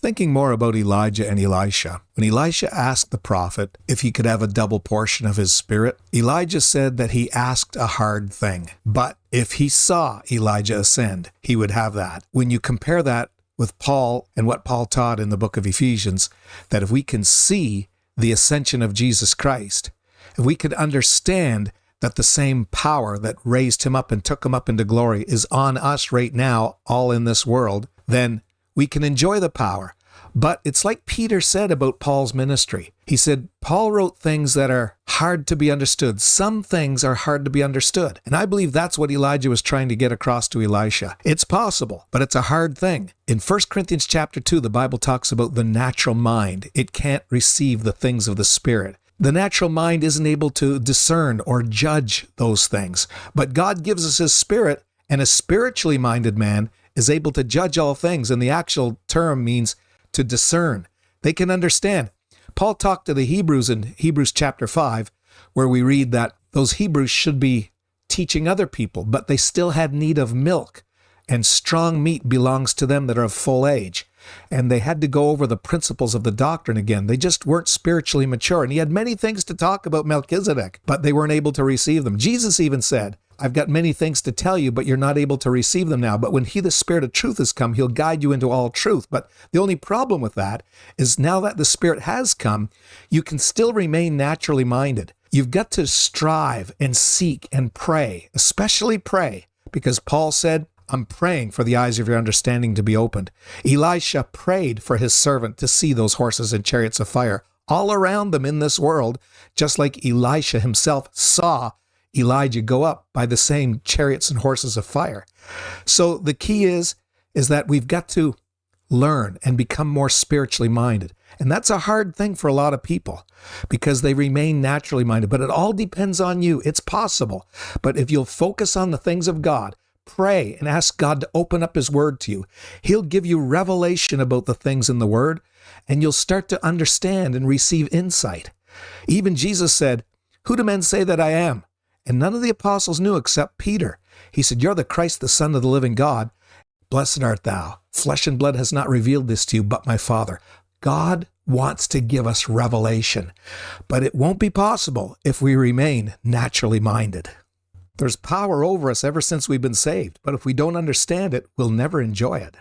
thinking more about Elijah and Elisha. When Elisha asked the prophet if he could have a double portion of his spirit, Elijah said that he asked a hard thing. But if he saw Elijah ascend, he would have that. When you compare that with Paul and what Paul taught in the book of Ephesians, that if we can see the ascension of Jesus Christ, if we could understand that the same power that raised him up and took him up into glory is on us right now, all in this world, then we can enjoy the power. But it's like Peter said about Paul's ministry. He said, Paul wrote things that are hard to be understood. Some things are hard to be understood. And I believe that's what Elijah was trying to get across to Elisha. It's possible, but it's a hard thing. In 1 Corinthians chapter 2, the Bible talks about the natural mind. It can't receive the things of the Spirit. The natural mind isn't able to discern or judge those things. But God gives us his Spirit, and a spiritually minded man is able to judge all things. And the actual term means to discern. They can understand. Paul talked to the Hebrews in Hebrews chapter 5, where we read that those Hebrews should be teaching other people, but they still had need of milk, and strong meat belongs to them that are of full age. And they had to go over the principles of the doctrine again. They just weren't spiritually mature. And he had many things to talk about Melchizedek, but they weren't able to receive them. Jesus even said, I've got many things to tell you, but you're not able to receive them now. But when he, the Spirit of truth, has come, he'll guide you into all truth. But the only problem with that is now that the Spirit has come, you can still remain naturally minded. You've got to strive and seek and pray, especially pray, because Paul said, I'm praying for the eyes of your understanding to be opened. Elisha prayed for his servant to see those horses and chariots of fire all around them in this world, just like Elisha himself saw Elijah go up by the same chariots and horses of fire. So the key is that we've got to learn and become more spiritually minded. And that's a hard thing for a lot of people because they remain naturally minded. But it all depends on you. It's possible. But if you'll focus on the things of God, pray and ask God to open up his word to you, he'll give you revelation about the things in the word, and you'll start to understand and receive insight. Even Jesus said, who do men say that I am? And none of the apostles knew except Peter. He said, you're the Christ, the Son of the living God. Blessed art thou. Flesh and blood has not revealed this to you, but my Father. God wants to give us revelation, but it won't be possible if we remain naturally minded. There's power over us ever since we've been saved, but if we don't understand it, we'll never enjoy it.